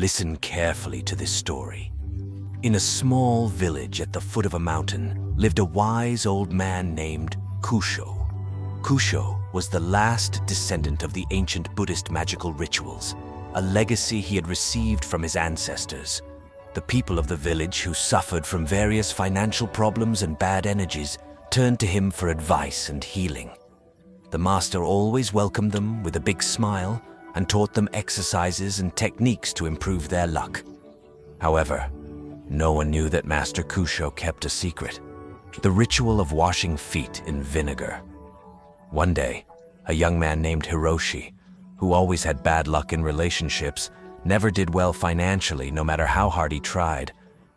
Listen carefully to this story. In a small village at the foot of a mountain lived a wise old man named Kusho. Kusho was the last descendant of the ancient Buddhist magical rituals, a legacy he had received from his ancestors. The people of the village, who suffered from various financial problems and bad energies, turned to him for advice and healing. The master always welcomed them with a big smile and taught them exercises and techniques to improve their luck. However, no one knew that Master Kusho kept a secret: the ritual of washing feet in vinegar. One day, a young man named Hiroshi, who always had bad luck in relationships, never did well financially no matter how hard he tried,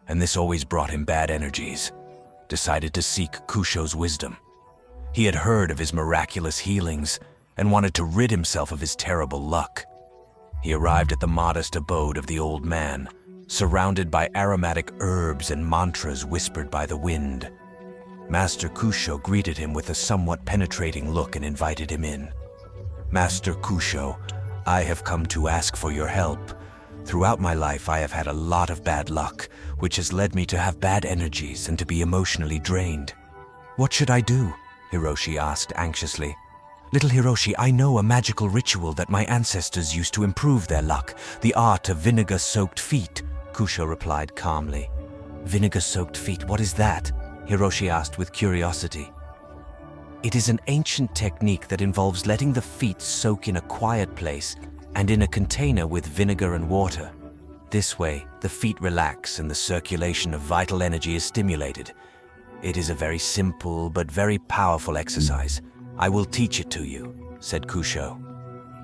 and this always brought him bad energies, decided to seek Kusho's wisdom. He had heard of his miraculous healings and wanted to rid himself of his terrible luck. He arrived at the modest abode of the old man, surrounded by aromatic herbs and mantras whispered by the wind. Master Kusho greeted him with a somewhat penetrating look and invited him in. "Master Kusho, I have come to ask for your help. Throughout my life, I have had a lot of bad luck, which has led me to have bad energies and to be emotionally drained." "What should I do?" Hiroshi asked anxiously. "Little Hiroshi, I know a magical ritual that my ancestors used to improve their luck, the art of vinegar-soaked feet," Kusho replied calmly. "Vinegar-soaked feet, what is that?" Hiroshi asked with curiosity. "It is an ancient technique that involves letting the feet soak in a quiet place and in a container with vinegar and water. This way, the feet relax and the circulation of vital energy is stimulated. It is a very simple but very powerful exercise. I will teach it to you," said Kusho.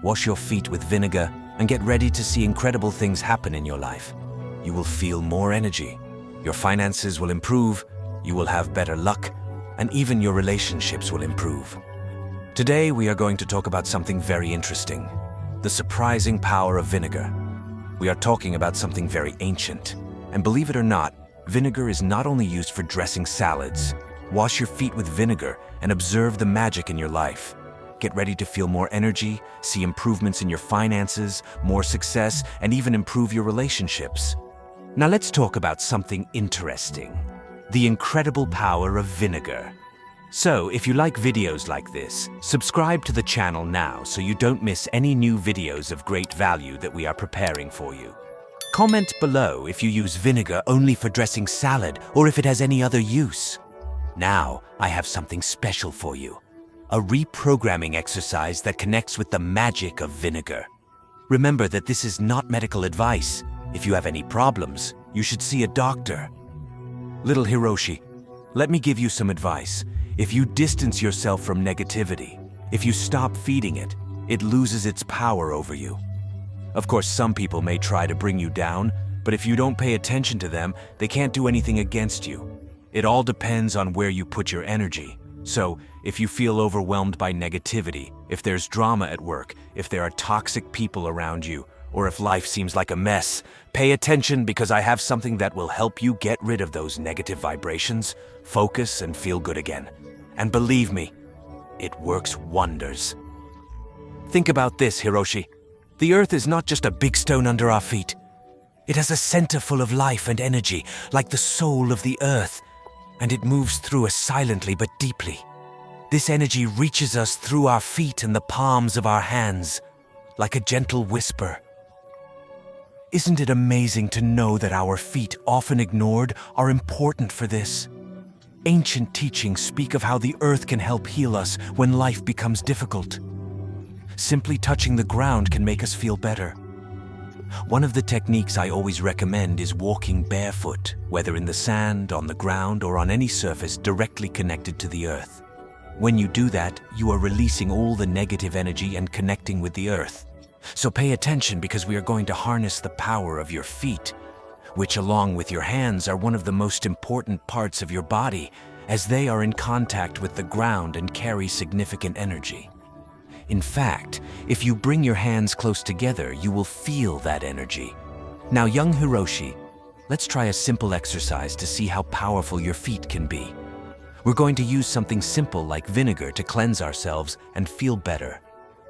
"Wash your feet with vinegar and get ready to see incredible things happen in your life. You will feel more energy, your finances will improve, you will have better luck, and even your relationships will improve." Today we are going to talk about something very interesting: the surprising power of vinegar. We are talking about something very ancient, and believe it or not, vinegar is not only used for dressing salads. Wash your feet with vinegar and observe the magic in your life. Get ready to feel more energy, see improvements in your finances, more success, and even improve your relationships. Now let's talk about something interesting: the incredible power of vinegar. So, if you like videos like this, subscribe to the channel now so you don't miss any new videos of great value that we are preparing for you. Comment below if you use vinegar only for dressing salad or if it has any other use. Now, I have something special for you: a reprogramming exercise that connects with the magic of vinegar. Remember that this is not medical advice. If you have any problems, you should see a doctor. Little Hiroshi, let me give you some advice. If you distance yourself from negativity, if you stop feeding it, it loses its power over you. Of course, some people may try to bring you down, but if you don't pay attention to them, they can't do anything against you. It all depends on where you put your energy. So, if you feel overwhelmed by negativity, if there's drama at work, if there are toxic people around you, or if life seems like a mess, pay attention, because I have something that will help you get rid of those negative vibrations, focus, and feel good again. And believe me, it works wonders. Think about this, Hiroshi. The earth is not just a big stone under our feet. It has a center full of life and energy, like the soul of the earth, and it moves through us silently but deeply. This energy reaches us through our feet and the palms of our hands, like a gentle whisper. Isn't it amazing to know that our feet, often ignored, are important for this? Ancient teachings speak of how the earth can help heal us when life becomes difficult. Simply touching the ground can make us feel better. One of the techniques I always recommend is walking barefoot, whether in the sand, on the ground, or on any surface directly connected to the earth. When you do that, you are releasing all the negative energy and connecting with the earth. So pay attention, because we are going to harness the power of your feet, which along with your hands are one of the most important parts of your body, as they are in contact with the ground and carry significant energy. In fact, if you bring your hands close together, you will feel that energy. Now, young Hiroshi, let's try a simple exercise to see how powerful your feet can be. We're going to use something simple like vinegar to cleanse ourselves and feel better.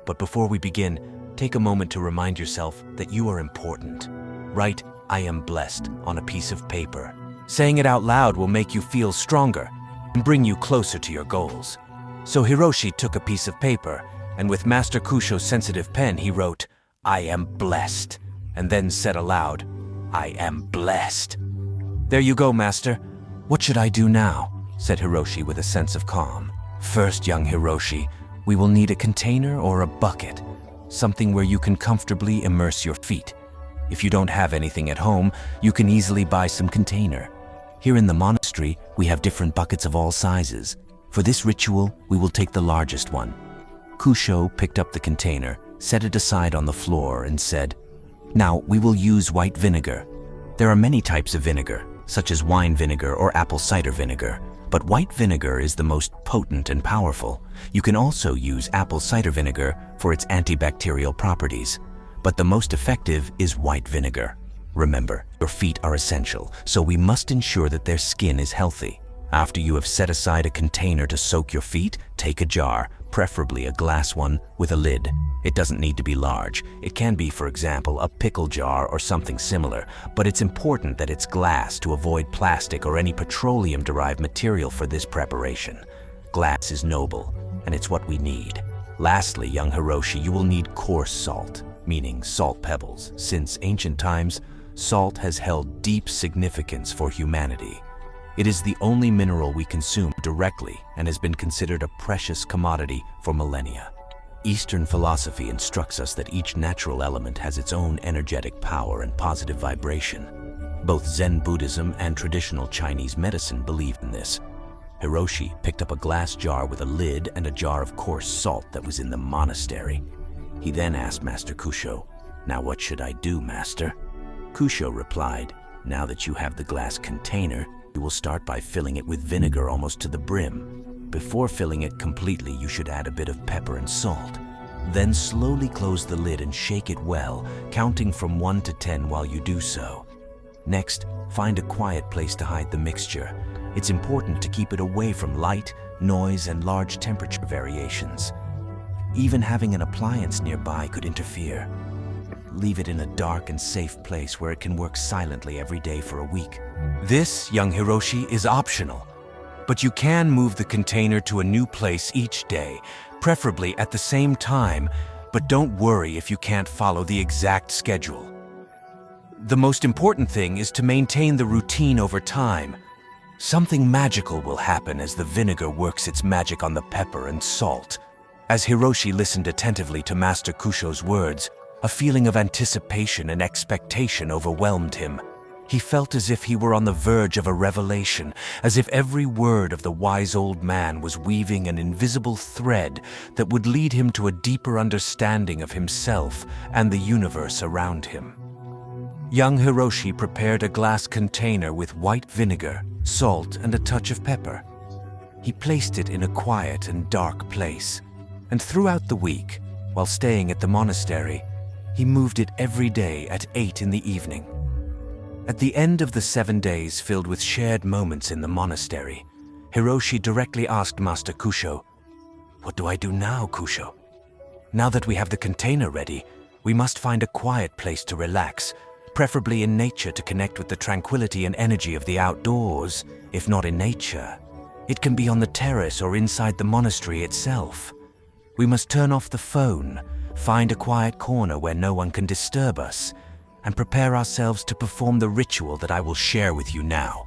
But before we begin, take a moment to remind yourself that you are important. Write, "I am blessed," on a piece of paper. Saying it out loud will make you feel stronger and bring you closer to your goals. So Hiroshi took a piece of paper, and with Master Kusho's sensitive pen, he wrote, "I am blessed," and then said aloud, "I am blessed." "There you go, Master. What should I do now?" said Hiroshi with a sense of calm. "First, young Hiroshi, we will need a container or a bucket, something where you can comfortably immerse your feet. If you don't have anything at home, you can easily buy some container. Here in the monastery, we have different buckets of all sizes. For this ritual, we will take the largest one." Kusho picked up the container, set it aside on the floor, and said, "Now we will use white vinegar. There are many types of vinegar, such as wine vinegar or apple cider vinegar, but white vinegar is the most potent and powerful. You can also use apple cider vinegar for its antibacterial properties, but the most effective is white vinegar. Remember, your feet are essential, so we must ensure that their skin is healthy. After you have set aside a container to soak your feet, take a jar, preferably a glass one with a lid. It doesn't need to be large. It can be, for example, a pickle jar or something similar, but it's important that it's glass to avoid plastic or any petroleum-derived material for this preparation. Glass is noble, and it's what we need. Lastly, young Hiroshi, you will need coarse salt, meaning salt pebbles. Since ancient times, salt has held deep significance for humanity. It is the only mineral we consume directly and has been considered a precious commodity for millennia. Eastern philosophy instructs us that each natural element has its own energetic power and positive vibration. Both Zen Buddhism and traditional Chinese medicine believe in this. Hiroshi picked up a glass jar with a lid and a jar of coarse salt that was in the monastery. He then asked Master Kusho, "Now what should I do, Master?" Kusho replied, "Now that you have the glass container, you will start by filling it with vinegar almost to the brim. Before filling it completely, you should add a bit of pepper and salt. Then slowly close the lid and shake it well, counting from 1 to 10 while you do so. Next, find a quiet place to hide the mixture. It's important to keep it away from light, noise, and large temperature variations. Even having an appliance nearby could interfere. Leave it in a dark and safe place where it can work silently every day for a week." This, young Hiroshi, is optional, but you can move the container to a new place each day, preferably at the same time, but don't worry if you can't follow the exact schedule. The most important thing is to maintain the routine over time. Something magical will happen as the vinegar works its magic on the pepper and salt. As Hiroshi listened attentively to Master Kusho's words, a feeling of anticipation and expectation overwhelmed him. He felt as if he were on the verge of a revelation, as if every word of the wise old man was weaving an invisible thread that would lead him to a deeper understanding of himself and the universe around him. Young Hiroshi prepared a glass container with white vinegar, salt, and a touch of pepper. He placed it in a quiet and dark place, and throughout the week, while staying at the monastery, he moved it every day at 8 in the evening. At the end of the 7 days filled with shared moments in the monastery, Hiroshi directly asked Master Kusho, "What do I do now, Kusho? Now that we have the container ready, we must find a quiet place to relax, preferably in nature to connect with the tranquility and energy of the outdoors. If not in nature, it can be on the terrace or inside the monastery itself. We must turn off the phone, find a quiet corner where no one can disturb us, and prepare ourselves to perform the ritual that I will share with you now.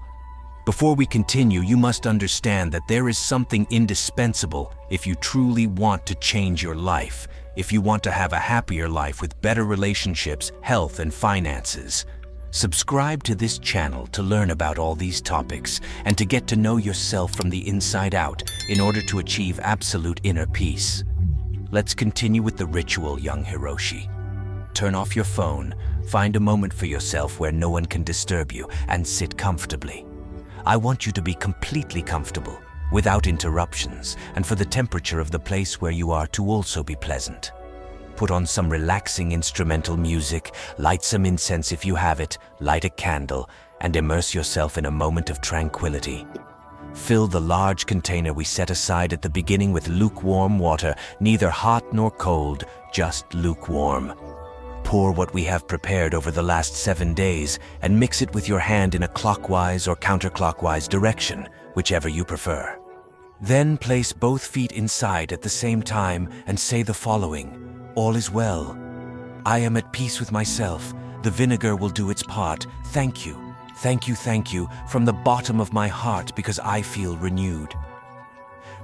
Before we continue, you must understand that there is something indispensable if you truly want to change your life, if you want to have a happier life with better relationships, health, and finances. Subscribe to this channel to learn about all these topics and to get to know yourself from the inside out in order to achieve absolute inner peace. Let's continue with the ritual, young Hiroshi. Turn off your phone, find a moment for yourself where no one can disturb you, and sit comfortably. I want you to be completely comfortable, without interruptions, and for the temperature of the place where you are to also be pleasant. Put on some relaxing instrumental music, light some incense if you have it, light a candle, and immerse yourself in a moment of tranquility. Fill the large container we set aside at the beginning with lukewarm water, neither hot nor cold, just lukewarm. pour what we have prepared over the last 7 days and mix it with your hand in a clockwise or counterclockwise direction, whichever you prefer. Then place both feet inside at the same time and say the following: all is well. I am at peace with myself. The vinegar will do its part. Thank you. Thank you, thank you, from the bottom of my heart because I feel renewed.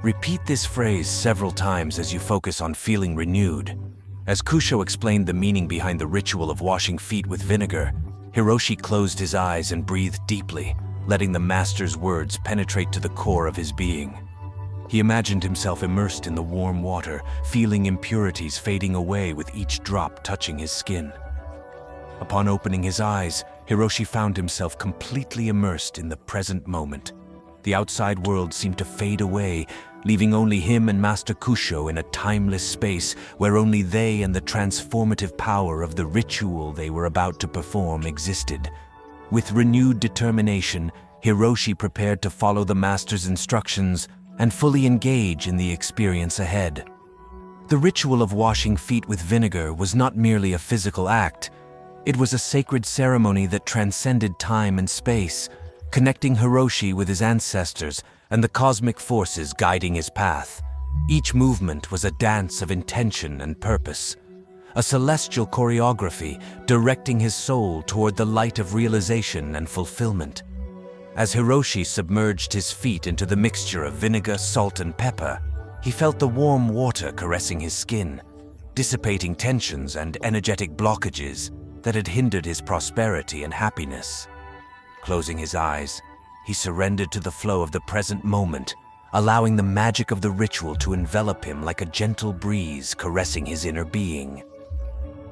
Repeat this phrase several times as you focus on feeling renewed. As Kusho explained the meaning behind the ritual of washing feet with vinegar, Hiroshi closed his eyes and breathed deeply, letting the master's words penetrate to the core of his being. He imagined himself immersed in the warm water, feeling impurities fading away with each drop touching his skin. Upon opening his eyes, Hiroshi found himself completely immersed in the present moment. The outside world seemed to fade away, leaving only him and Master Kusho in a timeless space where only they and the transformative power of the ritual they were about to perform existed. With renewed determination, Hiroshi prepared to follow the Master's instructions and fully engage in the experience ahead. The ritual of washing feet with vinegar was not merely a physical act. It was a sacred ceremony that transcended time and space, connecting Hiroshi with his ancestors and the cosmic forces guiding his path. Each movement was a dance of intention and purpose, a celestial choreography directing his soul toward the light of realization and fulfillment. As Hiroshi submerged his feet into the mixture of vinegar, salt, and pepper, he felt the warm water caressing his skin, dissipating tensions and energetic blockages that had hindered his prosperity and happiness. Closing his eyes, he surrendered to the flow of the present moment, allowing the magic of the ritual to envelop him like a gentle breeze caressing his inner being.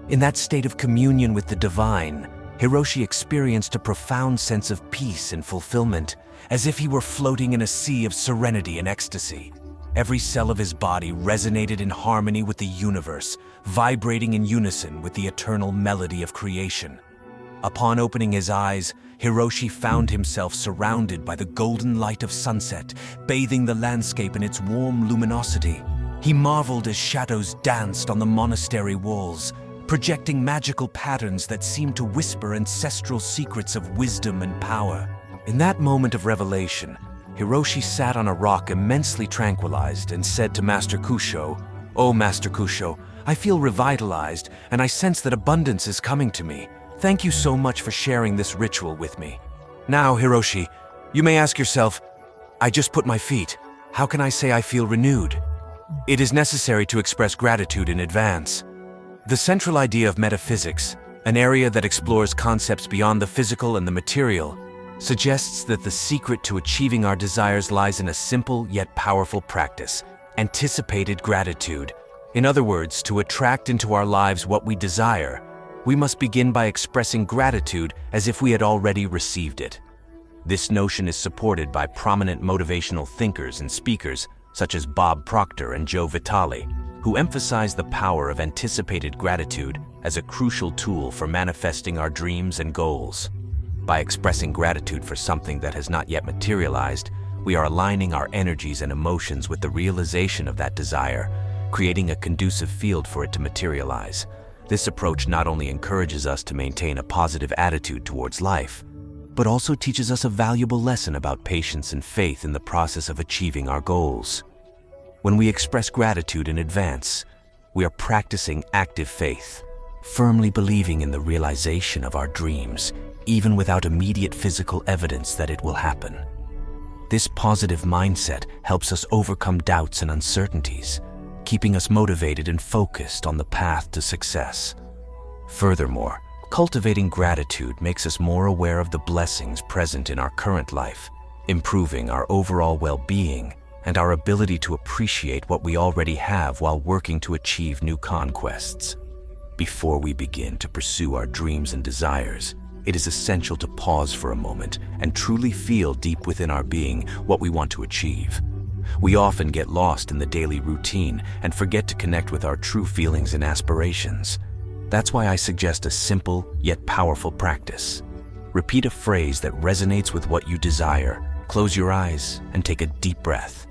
In that state of communion with the divine, Hiroshi experienced a profound sense of peace and fulfillment, as if he were floating in a sea of serenity and ecstasy. Every cell of his body resonated in harmony with the universe, vibrating in unison with the eternal melody of creation. Upon opening his eyes, Hiroshi found himself surrounded by the golden light of sunset, bathing the landscape in its warm luminosity. He marveled as shadows danced on the monastery walls, projecting magical patterns that seemed to whisper ancestral secrets of wisdom and power. In that moment of revelation, Hiroshi sat on a rock immensely tranquilized and said to Master Kusho, "Oh, Master Kusho, I feel revitalized and I sense that abundance is coming to me. Thank you so much for sharing this ritual with me." Now, Hiroshi, you may ask yourself, I just put my feet. How can I say I feel renewed? It is necessary to express gratitude in advance. The central idea of metaphysics, an area that explores concepts beyond the physical and the material, suggests that the secret to achieving our desires lies in a simple yet powerful practice: anticipated gratitude. In other words, to attract into our lives what we desire, we must begin by expressing gratitude as if we had already received it. This notion is supported by prominent motivational thinkers and speakers such as Bob Proctor and Joe Vitale, who emphasize the power of anticipated gratitude as a crucial tool for manifesting our dreams and goals. By expressing gratitude for something that has not yet materialized, we are aligning our energies and emotions with the realization of that desire, creating a conducive field for it to materialize. This approach not only encourages us to maintain a positive attitude towards life, but also teaches us a valuable lesson about patience and faith in the process of achieving our goals. When we express gratitude in advance, we are practicing active faith, firmly believing in the realization of our dreams, even without immediate physical evidence that it will happen. This positive mindset helps us overcome doubts and uncertainties, keeping us motivated and focused on the path to success. Furthermore, cultivating gratitude makes us more aware of the blessings present in our current life, improving our overall well-being and our ability to appreciate what we already have while working to achieve new conquests. Before we begin to pursue our dreams and desires, it is essential to pause for a moment and truly feel deep within our being what we want to achieve. We often get lost in the daily routine and forget to connect with our true feelings and aspirations. That's why I suggest a simple yet powerful practice. Repeat a phrase that resonates with what you desire. Close your eyes and take a deep breath.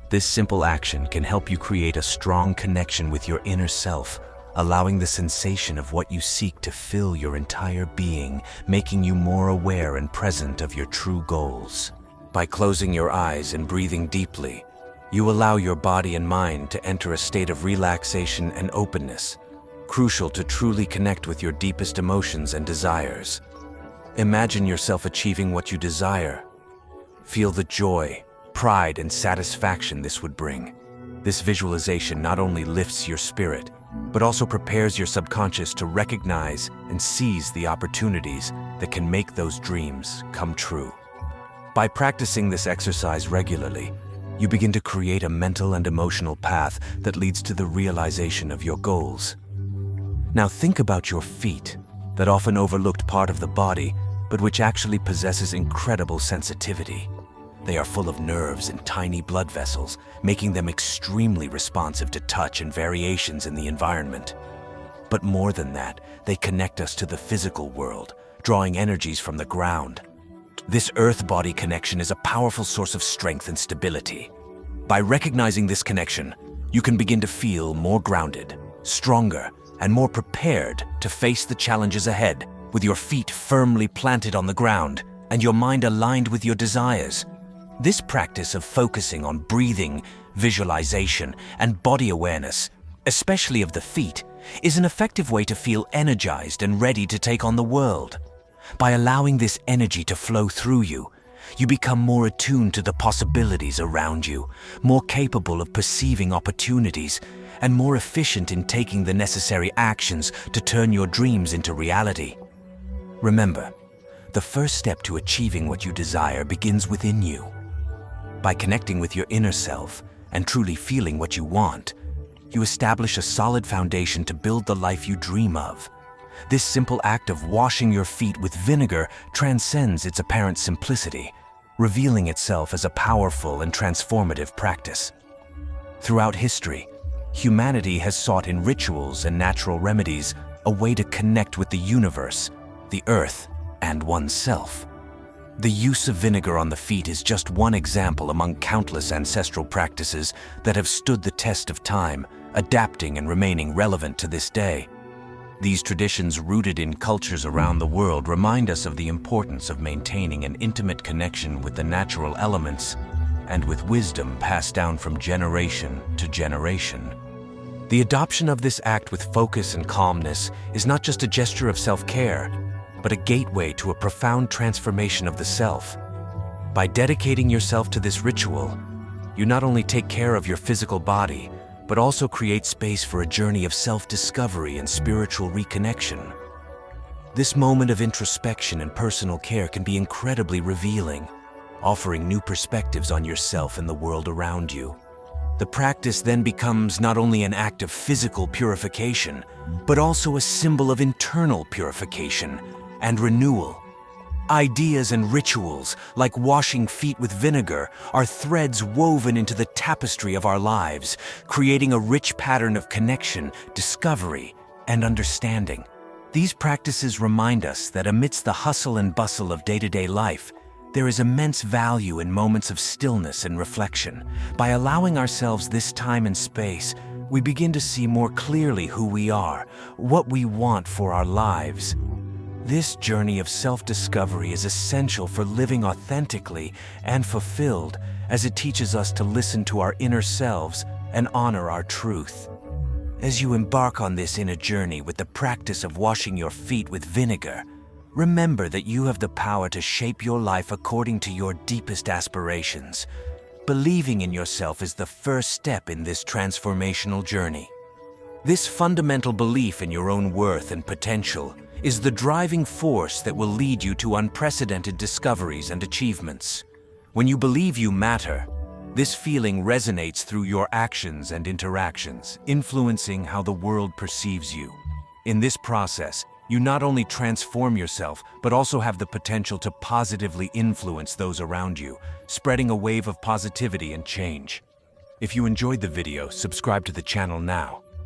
This simple action can help you create a strong connection with your inner self, allowing the sensation of what you seek to fill your entire being, making you more aware and present of your true goals. By closing your eyes and breathing deeply, you allow your body and mind to enter a state of relaxation and openness, crucial to truly connect with your deepest emotions and desires. Imagine yourself achieving what you desire. Feel the joy, pride, and satisfaction this would bring. This visualization not only lifts your spirit, but also prepares your subconscious to recognize and seize the opportunities that can make those dreams come true. By practicing this exercise regularly, you begin to create a mental and emotional path that leads to the realization of your goals. Now think about your feet, that often overlooked part of the body, but which actually possesses incredible sensitivity. They are full of nerves and tiny blood vessels, making them extremely responsive to touch and variations in the environment. But more than that, they connect us to the physical world, drawing energies from the ground. This earth-body connection is a powerful source of strength and stability. By recognizing this connection, you can begin to feel more grounded, stronger, and more prepared to face the challenges ahead, with your feet firmly planted on the ground and your mind aligned with your desires. This practice of focusing on breathing, visualization, and body awareness, especially of the feet, is an effective way to feel energized and ready to take on the world. By allowing this energy to flow through you, you become more attuned to the possibilities around you, more capable of perceiving opportunities, and more efficient in taking the necessary actions to turn your dreams into reality. Remember, the first step to achieving what you desire begins within you. By connecting with your inner self and truly feeling what you want, you establish a solid foundation to build the life you dream of. This simple act of washing your feet with vinegar transcends its apparent simplicity, revealing itself as a powerful and transformative practice. Throughout history, humanity has sought in rituals and natural remedies a way to connect with the universe, the earth, and oneself. The use of vinegar on the feet is just one example among countless ancestral practices that have stood the test of time, adapting and remaining relevant to this day. These traditions, rooted in cultures around the world, remind us of the importance of maintaining an intimate connection with the natural elements and with wisdom passed down from generation to generation. The adoption of this act with focus and calmness is not just a gesture of self-care, but a gateway to a profound transformation of the self. By dedicating yourself to this ritual, you not only take care of your physical body, but also create space for a journey of self-discovery and spiritual reconnection. This moment of introspection and personal care can be incredibly revealing, offering new perspectives on yourself and the world around you. The practice then becomes not only an act of physical purification, but also a symbol of internal purification and renewal. Ideas and rituals, like washing feet with vinegar, are threads woven into the tapestry of our lives, creating a rich pattern of connection, discovery, and understanding. These practices remind us that amidst the hustle and bustle of day-to-day life, there is immense value in moments of stillness and reflection. By allowing ourselves this time and space, we begin to see more clearly who we are, what we want for our lives. This journey of self-discovery is essential for living authentically and fulfilled, as it teaches us to listen to our inner selves and honor our truth. As you embark on this inner journey with the practice of washing your feet with vinegar, remember that you have the power to shape your life according to your deepest aspirations. Believing in yourself is the first step in this transformational journey. This fundamental belief in your own worth and potential is the driving force that will lead you to unprecedented discoveries and achievements. When you believe you matter, this feeling resonates through your actions and interactions, influencing how the world perceives you. In this process, you not only transform yourself, but also have the potential to positively influence those around you, spreading a wave of positivity and change. If you enjoyed the video, subscribe to the channel now.